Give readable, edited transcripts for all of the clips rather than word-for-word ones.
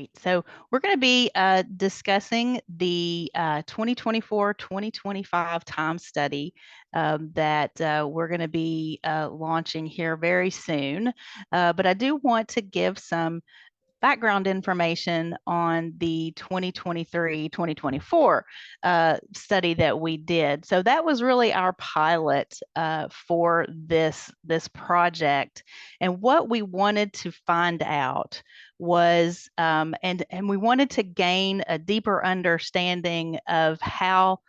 Great. So we're going to be discussing the 2024-2025 time study that we're going to be launching here very soon. But I do want to give some background information on the 2023-2024 study that we did. So that was really our pilot for this project. And what we wanted to find out was, and we wanted to gain a deeper understanding of how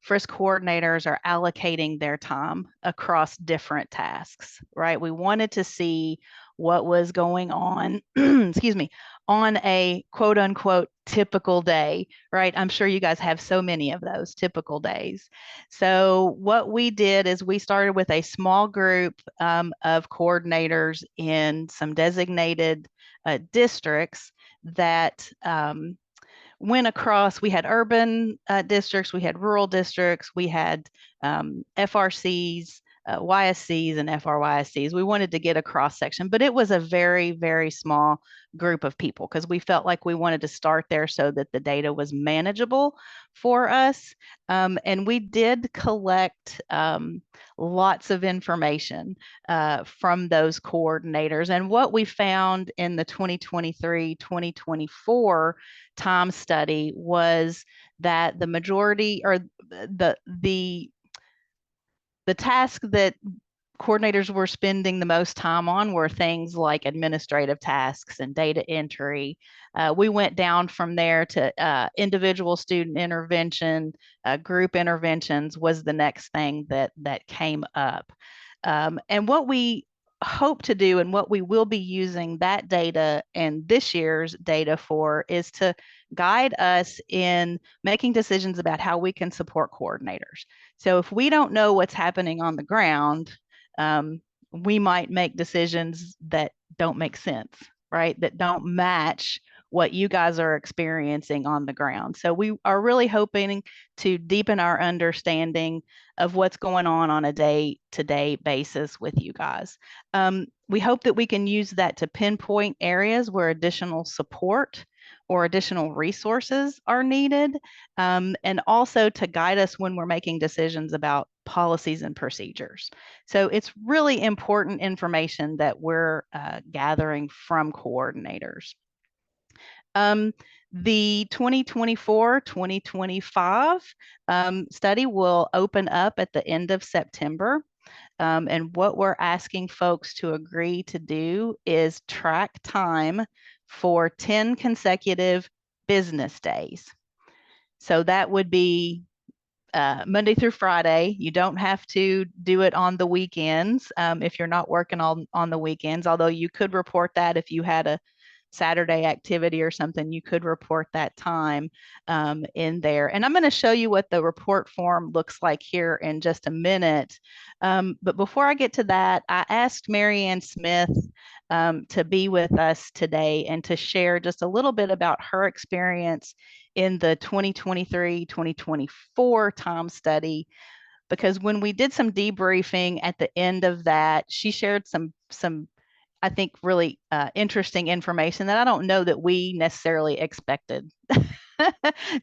FRISC coordinators are allocating their time across different tasks, right? We wanted to see what was going on, excuse me, on a quote unquote typical day, right? I'm sure you guys have so many of those typical days. So what we did is we started with a small group of coordinators in some designated districts that went across. We had urban districts, we had rural districts, we had FRCs, YSCs and FRYSCs. We wanted to get a cross section, but it was a very, very small group of people because we felt like we wanted to start there so that the data was manageable for us. And we did collect lots of information from those coordinators. And what we found in the 2023-2024 time study was that the majority, or the task that coordinators were spending the most time on were things like administrative tasks and data entry. We went down from there to individual student intervention, group interventions was the next thing that came up. And what we hope to do and what we will be using that data and this year's data for is to guide us in making decisions about how we can support coordinators. So if we don't know what's happening on the ground, we might make decisions that don't make sense, right? That don't match what you guys are experiencing on the ground. So we are really hoping to deepen our understanding of what's going on a day-to-day basis with you guys. We hope that we can use that to pinpoint areas where additional support or additional resources are needed, and also to guide us when we're making decisions about policies and procedures. So it's really important information that we're gathering from coordinators. The 2024-2025 study will open up at the end of September. And what we're asking folks to agree to do is track time for 10 consecutive business days. So that would be Monday through Friday. You don't have to do it on the weekends if you're not working on the weekends, although you could report that if you had a Saturday activity or something, you could report that time in there. And I'm going to show you what the report form looks like here in just a minute. But before I get to that, I asked Marianne Smith to be with us today and to share just a little bit about her experience in the 2023-2024 time study. Because when we did some debriefing at the end of that, she shared some I think really interesting information that I don't know that we necessarily expected to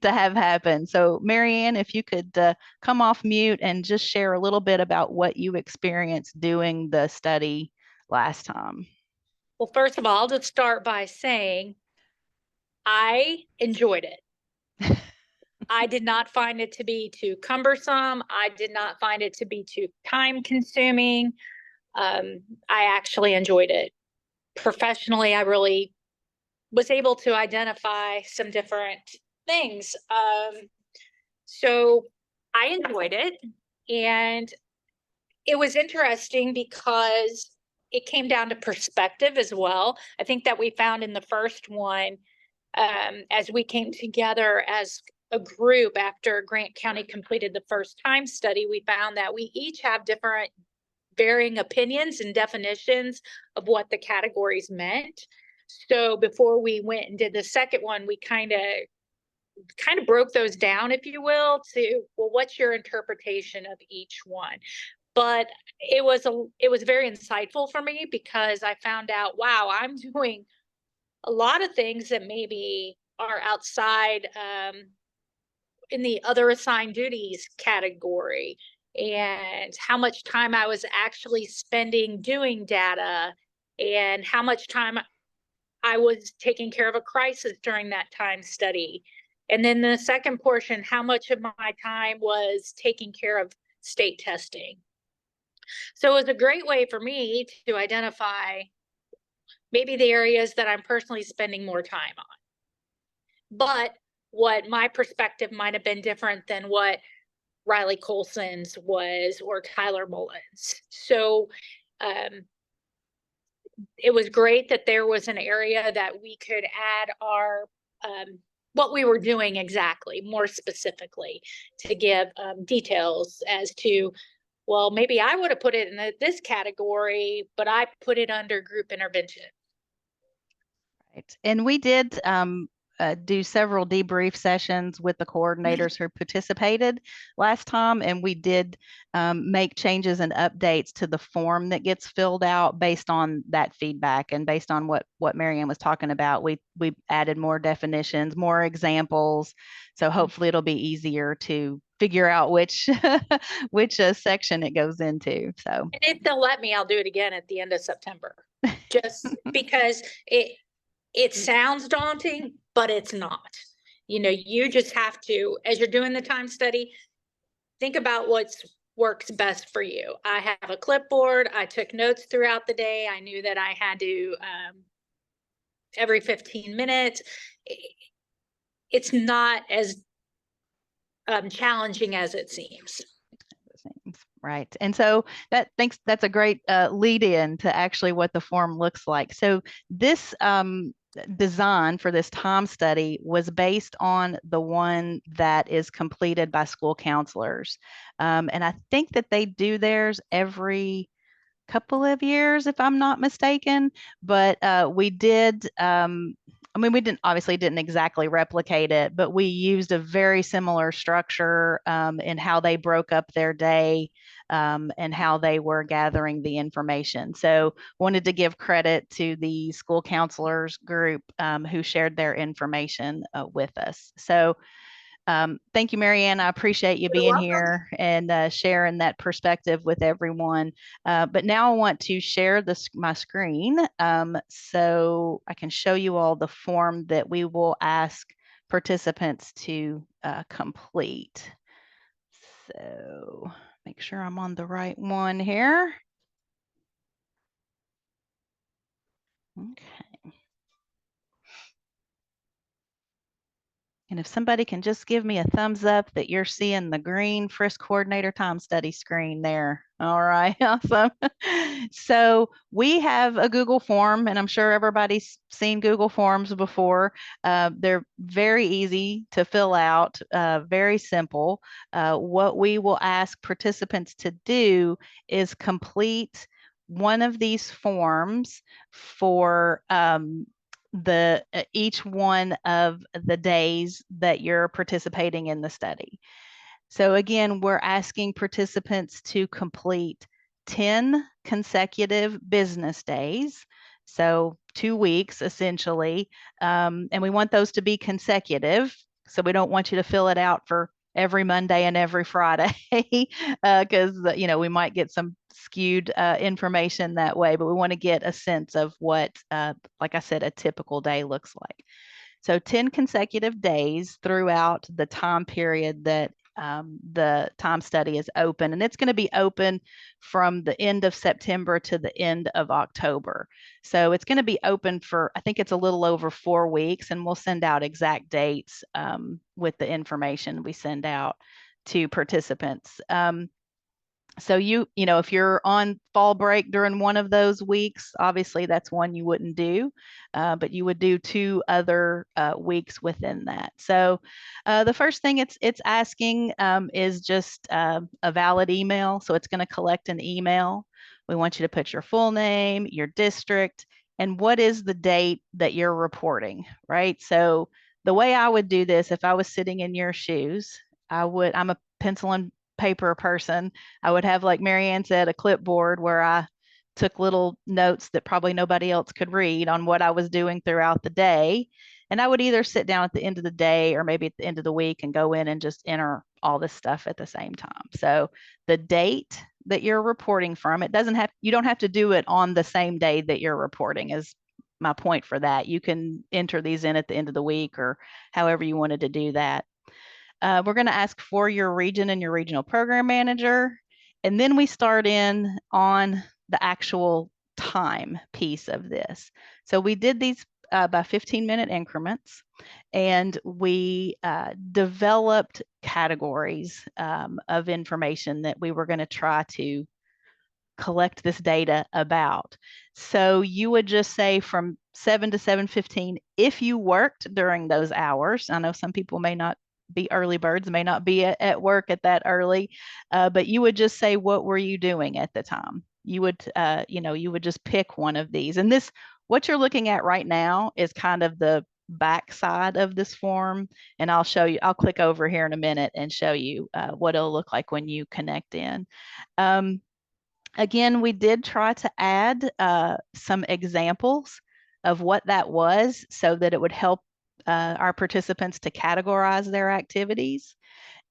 have happen. So Marianne, if you could come off mute and just share a little bit about what you experienced doing the study last time. Well, first of all, I'll just start by saying I enjoyed it. I did not find it to be too cumbersome. I did not find it to be too time consuming. I actually enjoyed it. Professionally, I really was able to identify some different things. So I enjoyed it. And it was interesting because it came down to perspective as well. I think that we found in the first one, as we came together as a group after Grant County completed the first time study, we found that we each have different varying opinions and definitions of what the categories meant. So before we went and did the second one, we kind of broke those down, if you will, to, well, what's your interpretation of each one? But it was very insightful for me because I found out, wow, I'm doing a lot of things that maybe are outside in the other assigned duties category, and how much time I was actually spending doing data, and how much time I was taking care of a crisis during that time study. And then the second portion, how much of my time was taking care of state testing. So it was a great way for me to identify maybe the areas that I'm personally spending more time on. But what my perspective might have been different than what Riley Colson's was, or Tyler Mullins. So it was great that there was an area that we could add our what we were doing exactly, more specifically, to give details as to, well, maybe I would have put it in this category, but I put it under group intervention. Right. And we did do several debrief sessions with the coordinators who participated last time, and we did make changes and updates to the form that gets filled out based on that feedback, and based on what Marianne was talking about. We added more definitions, more examples, so hopefully it'll be easier to figure out which which section it goes into. So, and if they'll let me, I'll do it again at the end of September, just because it sounds daunting, but it's not. You know, you just have to, as you're doing the time study, think about what works best for you. I have a clipboard. I took notes throughout the day. I knew that I had to, every 15 minutes. It's not as challenging as it seems. Right. And so that's a great lead in to actually what the form looks like. So this design for this time study was based on the one that is completed by school counselors. And I think that they do theirs every couple of years, if I'm not mistaken. But we did, I mean, we didn't exactly replicate it, but we used a very similar structure in how they broke up their day and how they were gathering the information. So wanted to give credit to the school counselors group who shared their information with us. So thank you, Marianne. I appreciate you being here and sharing that perspective with everyone. But now I want to share my screen so I can show you all the form that we will ask participants to complete. So make sure I'm on the right one here. Okay. And if somebody can just give me a thumbs up that you're seeing the green Frisk Coordinator Time Study screen there. All right, awesome. So we have a Google form, and I'm sure everybody's seen Google Forms before. They're very easy to fill out, very simple. What we will ask participants to do is complete one of these forms for each one of the days that you're participating in the study. So again, we're asking participants to complete 10 consecutive business days. So 2 weeks essentially. And we want those to be consecutive. So we don't want you to fill it out for every Monday and every Friday because we might get some skewed information that way, but we want to get a sense of what, like I said, a typical day looks like. So 10 consecutive days throughout the time period that the time study is open, and it's going to be open from the end of September to the end of October. So it's going to be open for, I think it's a little over 4 weeks, and we'll send out exact dates with the information we send out to participants. So if you're on fall break during one of those weeks, obviously that's one you wouldn't do, but you would do 2 other weeks within that. So the first thing it's asking is just a valid email. So it's going to collect an email. We want you to put your full name, your district, and what is the date that you're reporting, right? So the way I would do this, if I was sitting in your shoes, I'm a pencil and paper person. I would have, like Marianne said, a clipboard where I took little notes that probably nobody else could read on what I was doing throughout the day. And I would either sit down at the end of the day or maybe at the end of the week and go in and just enter all this stuff at the same time. So the date that you're reporting from, you don't have to do it on the same day that you're reporting, is my point for that. You can enter these in at the end of the week or however you wanted to do that. We're going to ask for your region and your regional program manager. And then we start in on the actual time piece of this. So we did these by 15-minute increments, and we developed categories of information that we were going to try to collect this data about. So you would just say from 7 to 7:15 if you worked during those hours. I know some people may not be early birds, may not be at work at that early, but you would just say, what were you doing at the time? You would, you would just pick one of these. And this, what you're looking at right now is kind of the back side of this form. And I'll show you, I'll click over here in a minute and show you what it'll look like when you connect in. Again, we did try to add some examples of what that was so that it would help our participants to categorize their activities.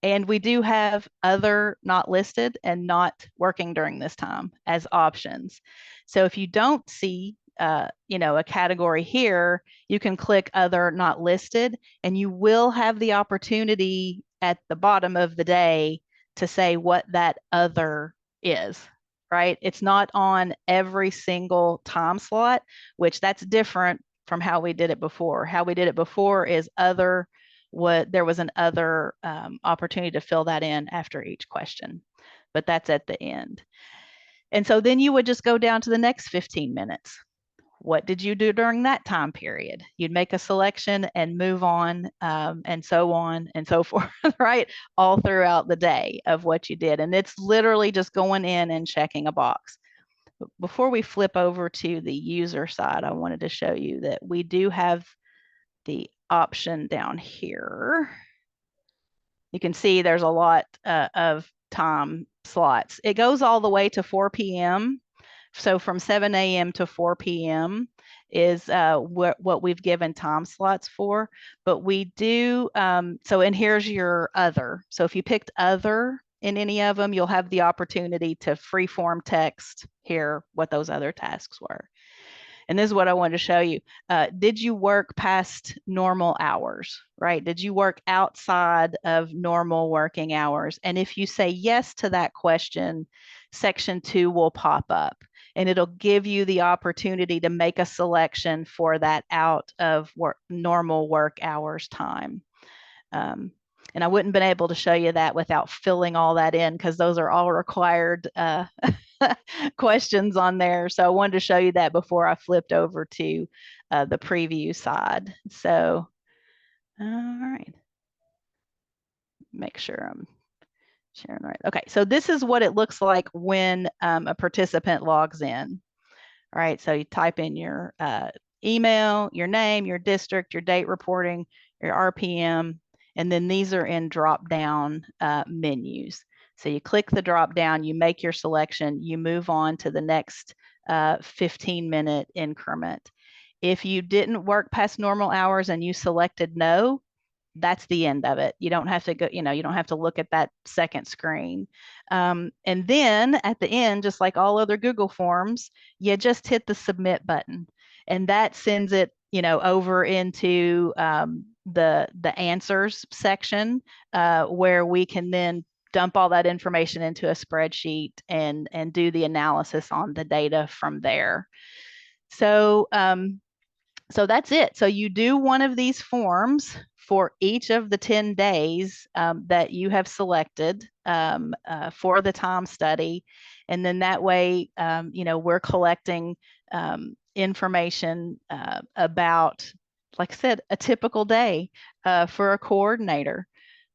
And we do have other not listed and not working during this time as options. So if you don't see a category here, you can click other not listed, and you will have the opportunity at the bottom of the day to say what that other is, right? It's not on every single time slot, which that's different from how we did it before. How we did it before is other, there was an other opportunity to fill that in after each question, but that's at the end. And so then you would just go down to the next 15 minutes. What did you do during that time period? You'd make a selection and move on and so forth, right? All throughout the day of what you did. And it's literally just going in and checking a box. Before we flip over to the user side, I wanted to show you that we do have the option down here. You can see there's a lot of time slots. It goes all the way to 4 p.m. So from 7 a.m. to 4 p.m. is what we've given time slots for. But we do, and here's your other. So if you picked other in any of them, you'll have the opportunity to freeform text here what those other tasks were. And this is what I wanted to show you. Did you work past normal hours, right? Did you work outside of normal working hours? And if you say yes to that question, section 2 will pop up, and it'll give you the opportunity to make a selection for that out of normal work hours time. And I wouldn't have been able to show you that without filling all that in, because those are all required questions on there. So I wanted to show you that before I flipped over to the preview side. So, all right. Make sure I'm sharing right. Okay, so this is what it looks like when a participant logs in. All right, so you type in your email, your name, your district, your date reporting, your RPM, and then these are in drop-down menus. So you click the drop-down, you make your selection, you move on to the next 15-minute increment. If you didn't work past normal hours and you selected no, that's the end of it. You don't have to go, you don't have to look at that second screen. And then at the end, just like all other Google Forms, you just hit the submit button, and that sends it, over into the answers section where we can then dump all that information into a spreadsheet and do the analysis on the data from there. So so that's it. So you do one of these forms for each of the 10 days that you have selected for the time study. And then that way, we're collecting information about, like I said, a typical day for a coordinator.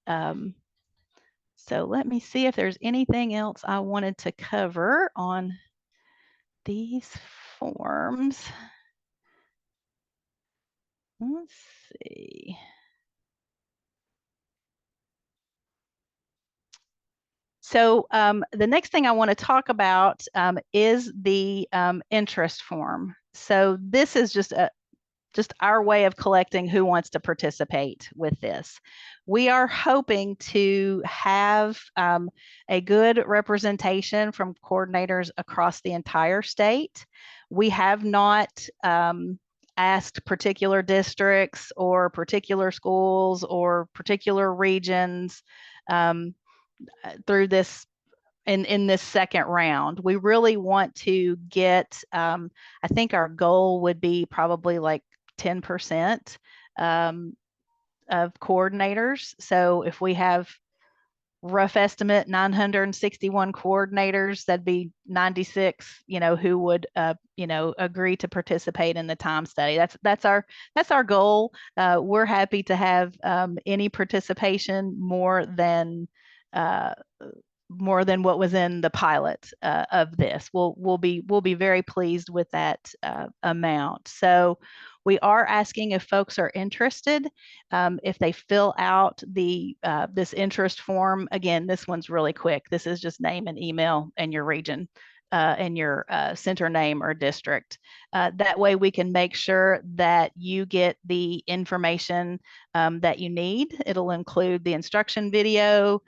So let me see if there's anything else I wanted to cover on these forms. Let's see. So the next thing I want to talk about is the interest form. So this is just our way of collecting who wants to participate with this. We are hoping to have a good representation from coordinators across the entire state. We have not asked particular districts or particular schools or particular regions through this in this second round. We really want to get, I think our goal would be probably like 10% of coordinators. So if we have rough estimate 961 coordinators, that'd be 96, who would agree to participate in the time study. That's our goal. We're happy to have any participation more than what was in the pilot of this. We'll be very pleased with that amount. So we are asking if folks are interested, if they fill out the this interest form. Again, this one's really quick. This is just name and email and your region and your center name or district. That way we can make sure that you get the information that you need. It'll include the instruction video,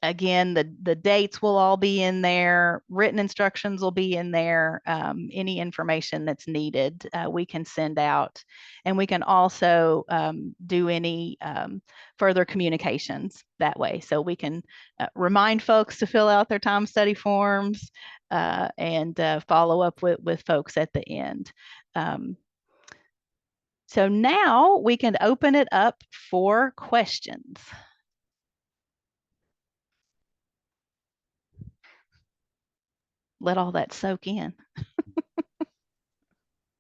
again, the dates will all be in there. Written instructions will be in there. Any information that's needed, we can send out. And we can also do any further communications that way. So we can remind folks to fill out their time study forms and follow up with folks at the end. So now we can open it up for questions. Let all that soak in.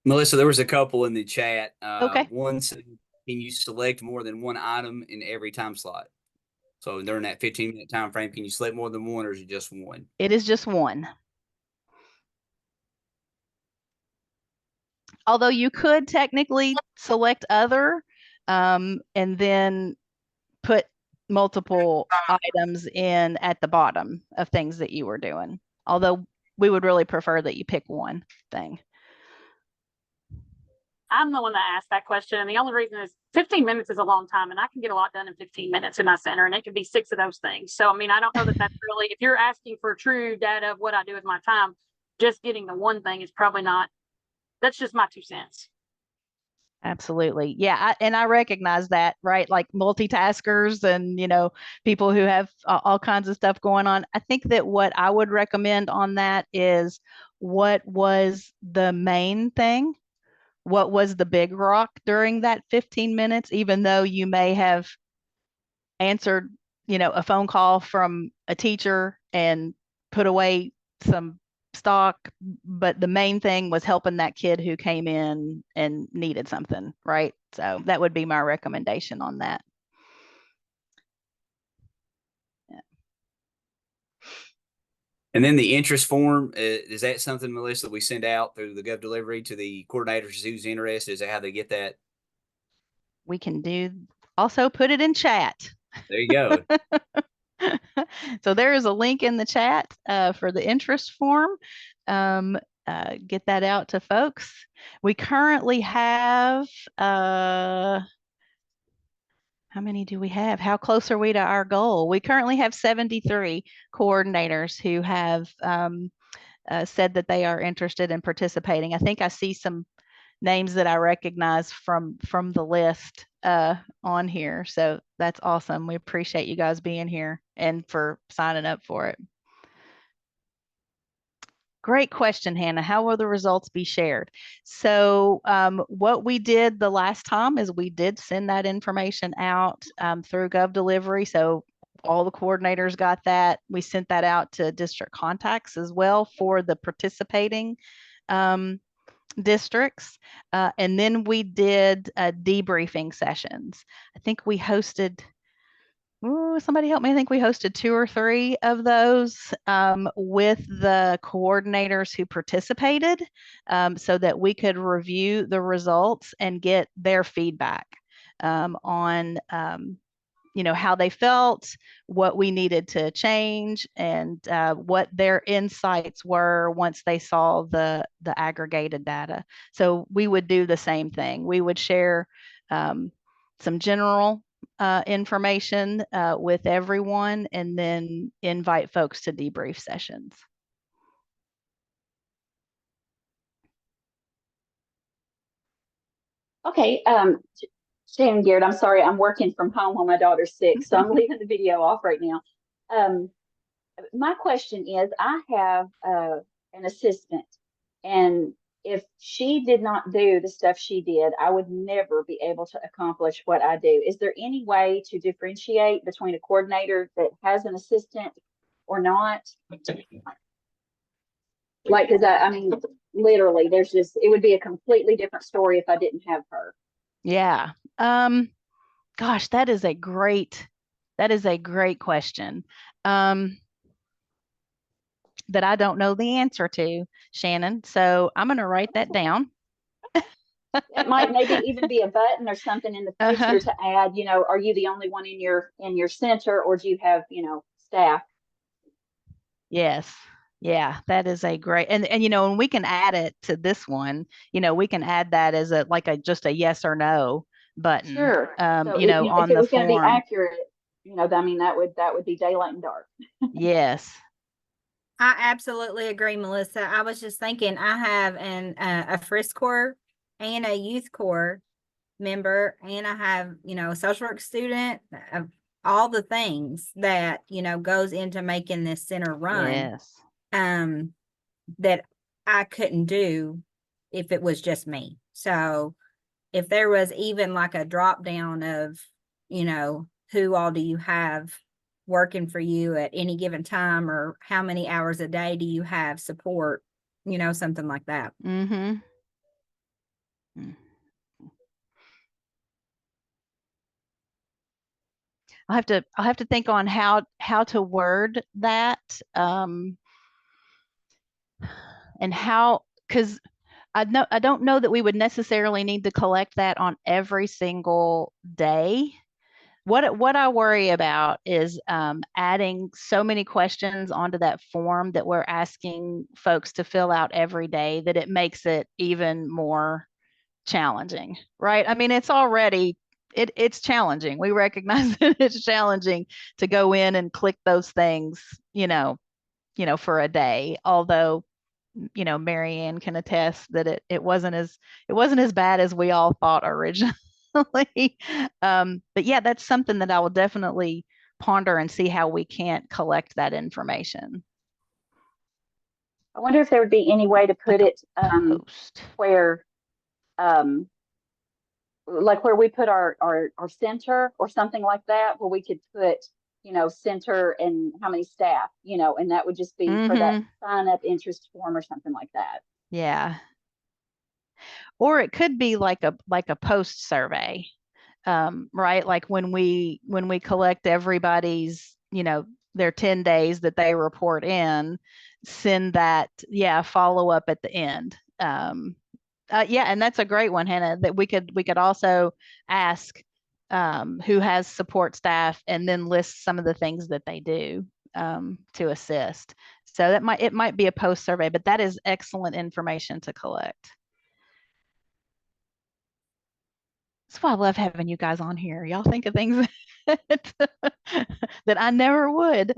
Melissa, there was a couple in the chat. Okay. One said, can you select more than one item in every time slot? So during that 15-minute time frame, can you select more than one, or is it just one? It is just one. Although you could technically select other and then put multiple items in at the bottom of things that you were doing. Although we would really prefer that you pick one thing. I'm the one that asked that question. And the only reason is 15 minutes is a long time, and I can get a lot done in 15 minutes in my center, and it could be 6 of those things. So, I mean, I don't know that that's really, if you're asking for true data of what I do with my time, just getting the one thing is probably not, that's just my 2 cents. Absolutely. Yeah. And I recognize that, right? Like multitaskers and, people who have all kinds of stuff going on. I think that what I would recommend on that is what was the main thing? What was the big rock during that 15 minutes, even though you may have answered, a phone call from a teacher and put away some stock, but the main thing was helping that kid who came in and needed something, right? So that would be my recommendation on that. Yeah. And then the interest form, is that something, Melissa, we send out through the Gov Delivery to the coordinators who's interested? Is that how they get that? We can also put it in chat. There you go. So there is a link in the chat for the interest form. Get that out to folks. We currently have, how many do we have? How close are we to our goal? We currently have 73 coordinators who have said that they are interested in participating. I think I see some names that I recognize from the list on here. So that's awesome. We appreciate you guys being here and for signing up for it. Great question, Hannah. How will the results be shared? So what we did the last time is we did send that information out through Gov Delivery. So all the coordinators got that. We sent that out to district contacts as well for the participating districts. And then we did debriefing sessions. I think we hosted, somebody help me. I think we hosted 2 or 3 of those with the coordinators who participated so that we could review the results and get their feedback on how they felt, what we needed to change, and what their insights were once they saw the aggregated data. So we would do the same thing. We would share some general information with everyone, and then invite folks to debrief sessions. Okay, Shannon Garrett, I'm sorry, I'm working from home while my daughter's sick, so I'm leaving the video off right now. My question is, I have an assistant, and if she did not do the stuff she did, I would never be able to accomplish what I do. Is there any way to differentiate between a coordinator that has an assistant or not? Like, because I mean, literally, it would be a completely different story if I didn't have her. Yeah. Gosh, that is a great question. That I don't know the answer to, Shannon. So I'm going to write that down. It might maybe even be a button or something in the future to add, are you the only one in your center, or do you have, staff? Yes. Yeah, that is a great, and and we can add it to this one, we can add that as just a yes or no button. Sure. So on if the it was going to be form. accurate, I mean, that would be daylight and dark. Yes. I absolutely agree, Melissa. I was just thinking, I have a Frisk Corps and a Youth Corps member, and I have, a social work student, all the things that, goes into making this center run. Yes. That I couldn't do if it was just me. So if there was even like a drop down of, who all do you have working for you at any given time, or how many hours a day do you have support, something like that. Mm-hmm. I'll have to think on how to word that, and because I don't know that we would necessarily need to collect that on every single day. What I worry about is adding so many questions onto that form that we're asking folks to fill out every day that it makes it even more challenging, right? I mean, it's already, it's challenging. We recognize that it's challenging to go in and click those things, for a day. Although, Mary Ann can attest that it wasn't as bad as we all thought originally. But yeah, that's something that I will definitely ponder and see how we can't collect that information. I wonder if there would be any way to put it where, like where we put our center or something like that, where we could put, center and how many staff, and that would just be for that sign up interest form or something like that. Yeah. Or it could be like a post survey, right? Like when we collect everybody's, their 10 days that they report in, send that, follow up at the end. And that's a great one, Hannah, that we could also ask who has support staff, and then list some of the things that they do to assist. So it might be a post survey, but that is excellent information to collect. That's why I love having you guys on here. Y'all think of things that I never would.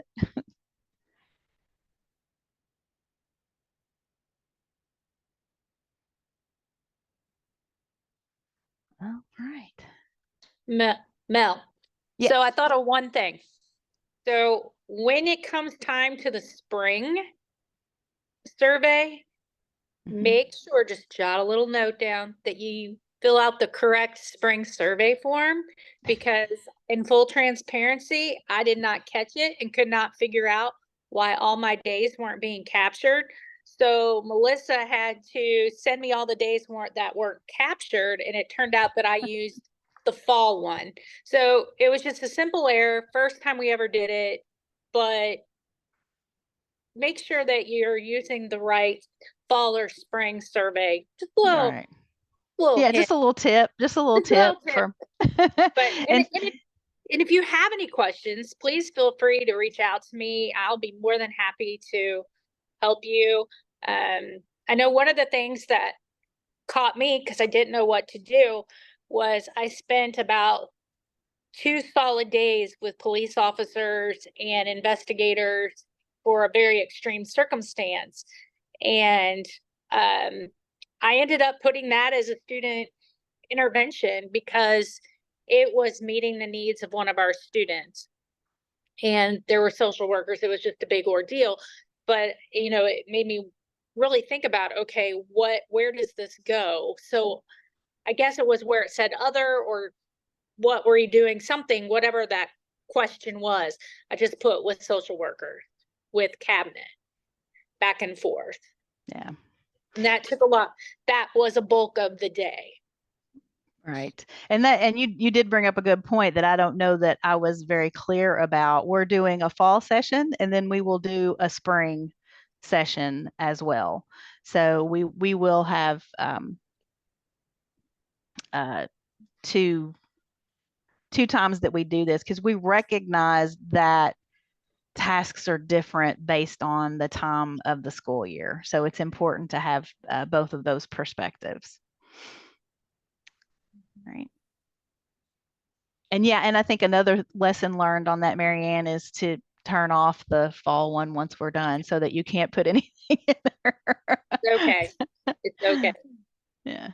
All right. Mel. Yes. So I thought of one thing. So when it comes time to the spring survey, make sure, just jot a little note down that you fill out the correct spring survey form, because in full transparency, I did not catch it and could not figure out why all my days weren't being captured. So Melissa had to send me all the days that weren't captured, and it turned out that I used the fall one. So it was just a simple error, first time we ever did it, but make sure that you're using the right fall or spring survey. Just a little, just a little tip, Just a little tip. for But And if you have any questions, please feel free to reach out to me. I'll be more than happy to help you. I know one of the things that caught me because I didn't know what to do was I spent about 2 solid days with police officers and investigators for a very extreme circumstance. And I ended up putting that as a student intervention because it was meeting the needs of one of our students. And there were social workers. It was just a big ordeal. But, you know, it made me really think about, okay, where does this go? So I guess it was where it said other or what were you doing, something, whatever that question was. I just put with social workers, with cabinet, back and forth. Yeah. And that took a lot. That was a bulk of the day. Right. And you did bring up a good point that I don't know that I was very clear about. We're doing a fall session and then we will do a spring session as well. So we will have two times that we do this because we recognize that tasks are different based on the time of the school year. So it's important to have both of those perspectives. Right. And yeah, and I think another lesson learned on that, Marianne, is to turn off the fall one once we're done so that you can't put anything in there. It's okay. It's okay. Yeah.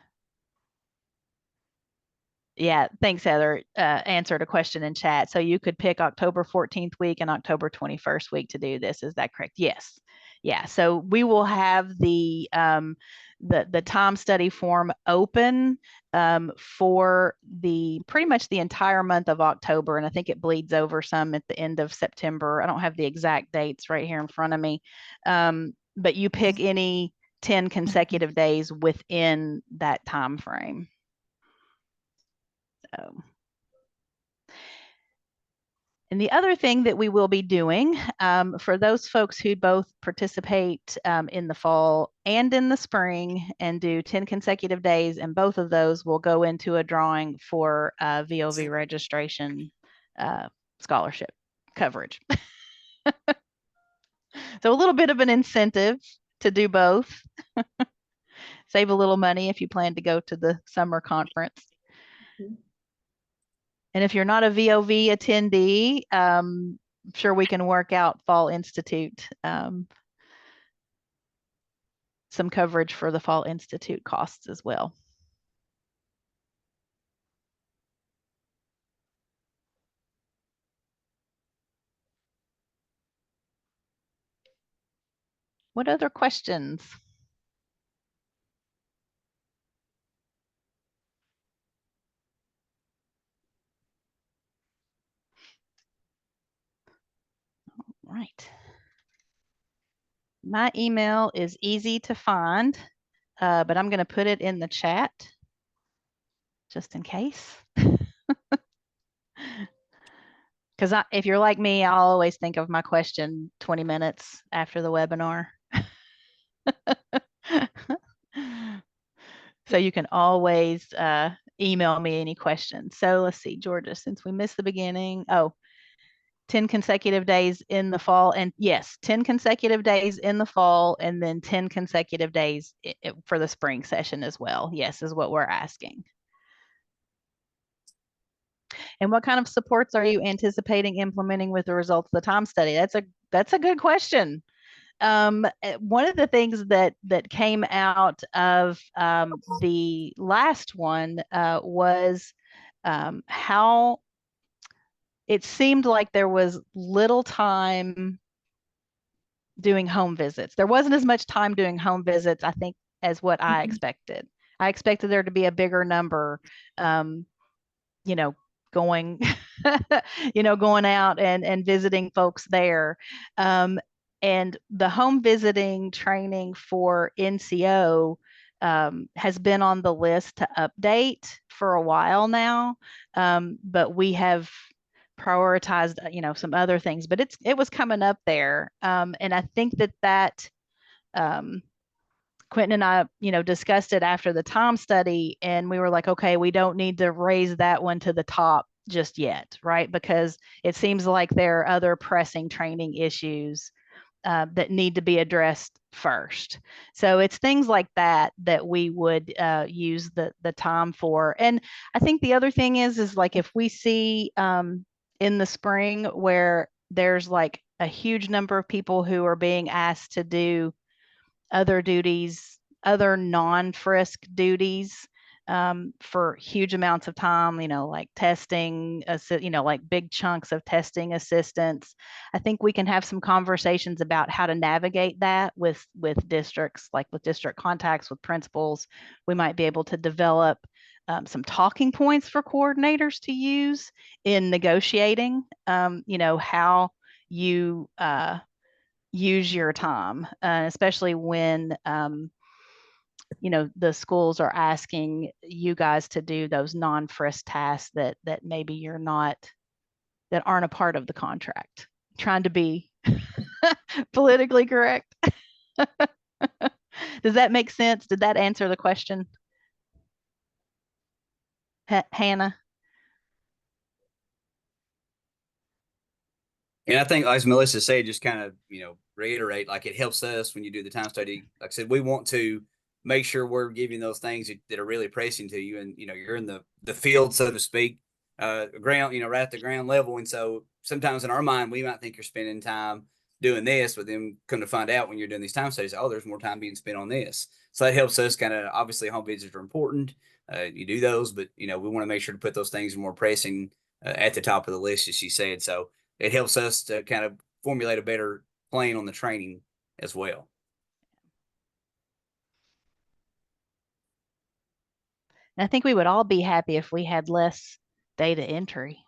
Yeah, thanks, Heather. Answered a question in chat. So you could pick October 14th week and October 21st week to do this. Is that correct? Yes. Yeah. So we will have the time study form open for the pretty much the entire month of October. And I think it bleeds over some at the end of September. I don't have the exact dates right here in front of me. But you pick any 10 consecutive days within that time frame. So. And the other thing that we will be doing for those folks who both participate in the fall and in the spring and do 10 consecutive days, and both of those will go into a drawing for VOV registration scholarship coverage. So a little bit of an incentive to do both. Save a little money if you plan to go to the summer conference. Mm-hmm. And if you're not a VOV attendee, I'm sure we can work out Fall Institute, some coverage for the Fall Institute costs as well. What other questions? All right. My email is easy to find, but I'm going to put it in the chat just in case. Because if you're like me, I'll always think of my question 20 minutes after the webinar. So you can always email me any questions. So let's see, Georgia, since we missed the beginning. Oh, 10 consecutive days in the fall. And yes, 10 consecutive days in the fall and then 10 consecutive days for the spring session as well. Yes, is what we're asking. And what kind of supports are you anticipating implementing with the results of the time study? That's a good question. One of the things that came out of the last one was how it seemed like there was little time doing home visits. There wasn't as much time doing home visits, I think, as what I expected. I expected there to be a bigger number, you know, going, going out and visiting folks there. And the home visiting training for NCO has been on the list to update for a while now, but we have prioritized, some other things. But it was coming up there, and I think that Quentin and I, discussed it after the time study, and we were like, okay, we don't need to raise that one to the top just yet, right? Because it seems like there are other pressing training issues that need to be addressed first. So it's things like that that we would use the time for. And I think the other thing is like if we see in the spring where there's like a huge number of people who are being asked to do other duties, other non-frisk duties for huge amounts of time, like testing, like big chunks of testing assistance. I think we can have some conversations about how to navigate that with districts, like with district contacts, with principals. We might be able to develop some talking points for coordinators to use in negotiating, how you use your time, especially when the schools are asking you guys to do those non-frisk tasks that maybe you're not, that aren't a part of the contract. Trying to be politically correct. Does that make sense? Did that answer the question, Hannah? And I think, as Melissa said, just kind of, reiterate, like it helps us when you do the time study. Like I said, we want to make sure we're giving those things that are really pressing to you. And, you're in the field, so to speak, ground, right at the ground level. And so sometimes in our mind, we might think you're spending time doing this, but then come to find out when you're doing these time studies, oh, there's more time being spent on this. So that helps us kind of, obviously home visits are important. You do those, but, we want to make sure to put those things more pressing at the top of the list, as she said. So it helps us to kind of formulate a better plan on the training as well. And I think we would all be happy if we had less data entry.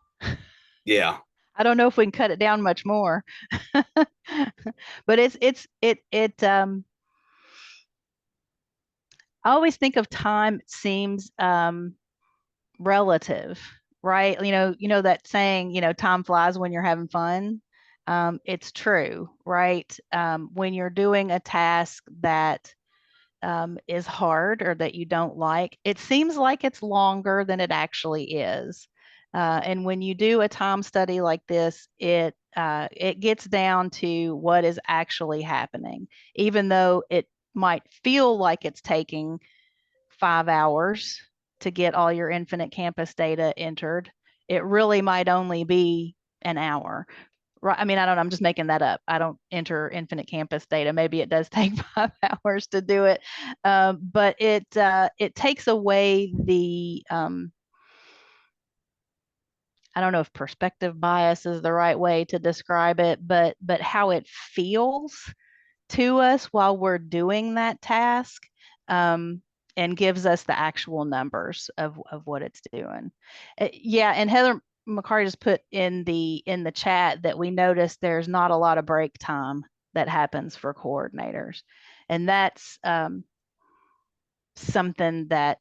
Yeah. I don't know if we can cut it down much more, but I always think of time seems relative, right? That saying, time flies when you're having fun. It's true, right? When you're doing a task that is hard or that you don't like, it seems like it's longer than it actually is. And when you do a time study like this, it gets down to what is actually happening, even though it might feel like it's taking 5 hours to get all your Infinite Campus data entered. It really might only be an hour. Right. I mean, I don't know. I'm just making that up. I don't enter Infinite Campus data. Maybe it does take 5 hours to do it. But it takes away the, I don't know if perspective bias is the right way to describe it, but how it feels to us while we're doing that task, and gives us the actual numbers of what it's doing. Yeah, and Heather McCarty just put in the chat that we noticed there's not a lot of break time that happens for coordinators, and that's something that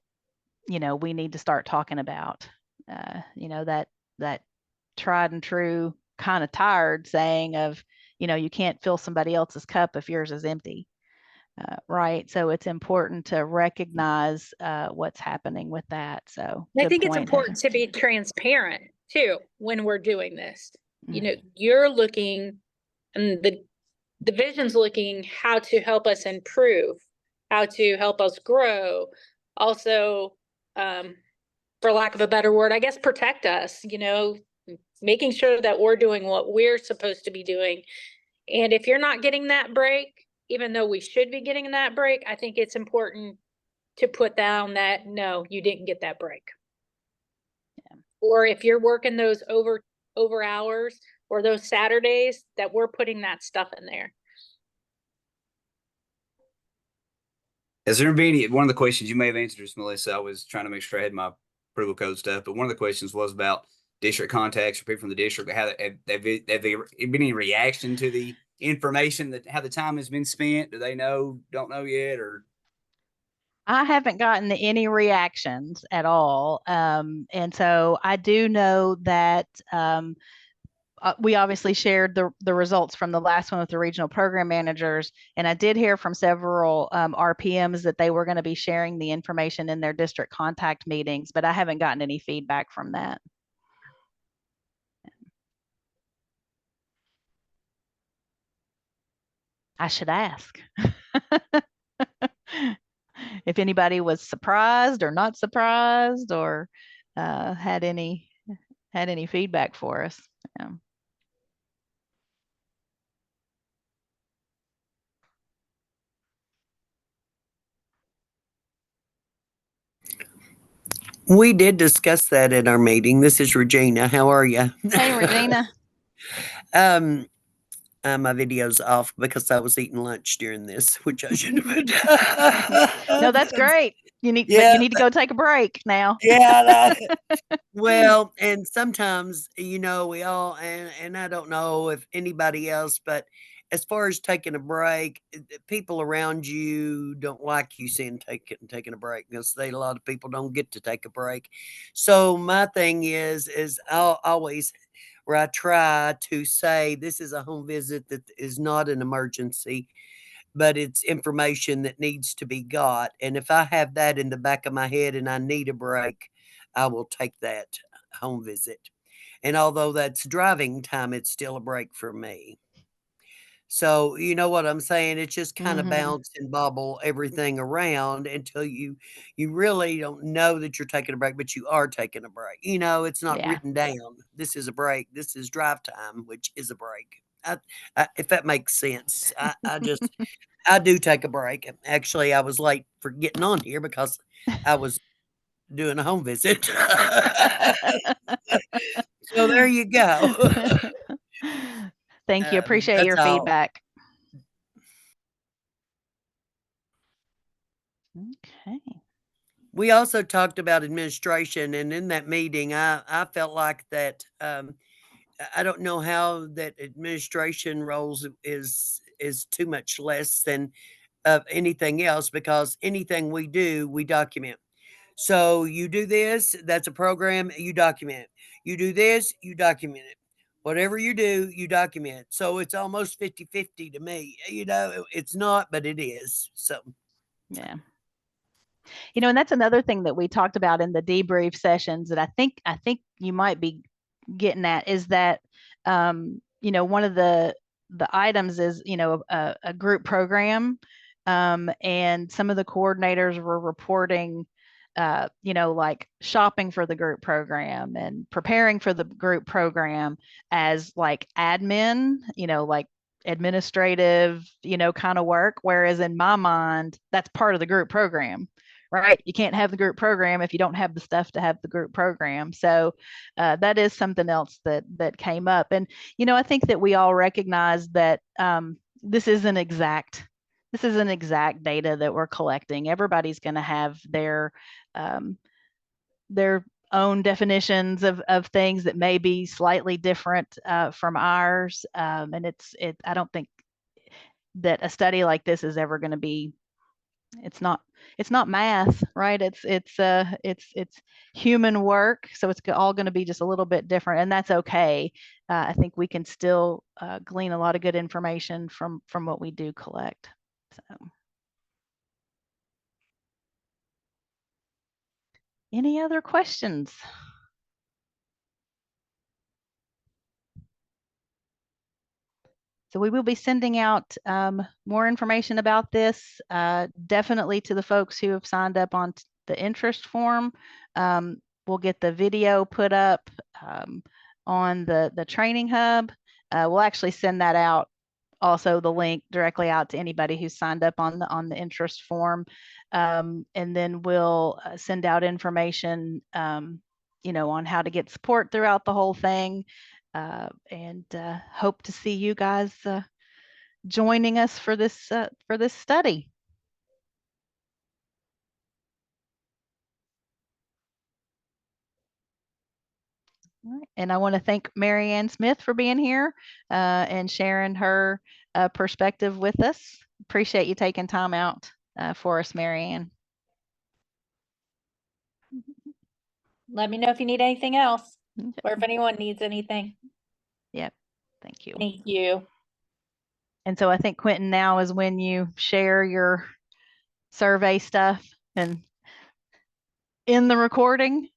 we need to start talking about. That tried and true kind of tired saying of you can't fill somebody else's cup if yours is empty. Right. So it's important to recognize what's happening with that. So I think it's important to be transparent too when we're doing this. You're looking, and the division's looking how to help us improve, how to help us grow. Also, for lack of a better word, I guess, protect us, making sure that we're doing what we're supposed to be doing. And if you're not getting that break, even though we should be getting that break, I think it's important to put down that, no, you didn't get that break. Yeah. Or if you're working those over hours or those Saturdays, that we're putting that stuff in there. Has there been any, one of the questions you may have answered this, Melissa, I was trying to make sure I had my approval code stuff, but one of the questions was about district contacts or people from the district. Have there been any reaction to the information, that how the time has been spent? Do they know, don't know yet, or? I haven't gotten any reactions at all. And so I do know that we obviously shared the results from the last one with the regional program managers. And I did hear from several RPMs that they were going to be sharing the information in their district contact meetings, but I haven't gotten any feedback from that. I should ask. If anybody was surprised or not surprised or had any feedback for us. Yeah. We did discuss that at our meeting. This is Regina. How are you? Hey, Regina. um, my video's off because I was eating lunch during this, which I should have. No, that's great. But Yeah, you need to go take a break now. yeah. Well, and sometimes, we all, and I don't know if anybody else, but as far as taking a break, people around you don't like you saying taking a break because a lot of people don't get to take a break. So my thing is I'll always, where I try to say this is a home visit that is not an emergency, but it's information that needs to be got. And if I have that in the back of my head and I need a break, I will take that home visit. And although that's driving time, it's still a break for me. So, you know what I'm saying? It's just kind of bounce and bobble everything around until you really don't know that you're taking a break, but you are taking a break. It's not Yeah. written down. This is a break. This is drive time, which is a break. If that makes sense, I just I do take a break. Actually, I was late for getting on here because I was doing a home visit. So there you go. Thank you. Appreciate That's your all. feedback. Okay. We also talked about administration, and in that meeting, I felt like that I don't know how that administration roles is too much less than of anything else because anything we do, we document. So you do this, that's a program, you document. You do this, you document it. Whatever you do, you document. So it's almost 50-50 to me. It's not, but it is. So Yeah. And that's another thing that we talked about in the debrief sessions that I think you might be getting at is that one of the items is a group program, and some of the coordinators were reporting like shopping for the group program and preparing for the group program as like admin, like administrative, kind of work. Whereas in my mind, that's part of the group program, right? You can't have the group program if you don't have the stuff to have the group program. So that is something else that came up. And, I think that we all recognize that this isn't exact data that we're collecting. Everybody's going to have their own definitions of things that may be slightly different from ours. And I don't think that a study like this is ever going to be, it's not math, right? It's human work. So it's all going to be just a little bit different, and that's okay. I think we can still glean a lot of good information from what we do collect. So any other questions? So we will be sending out more information about this, definitely to the folks who have signed up on the interest form. We'll get the video put up on the training hub. We'll actually send that out, also the link directly out to anybody who's signed up on the interest form. And then we'll send out information, on how to get support throughout the whole thing. And hope to see you guys joining us for this study. All right. And I want to thank Mary Ann Smith for being here and sharing her perspective with us. Appreciate you taking time out for us, Mary Ann. Let me know if you need anything else Okay. or if anyone needs anything. Yep. Thank you. Thank you. And so I think, Quentin, now is when you share your survey stuff and in the recording.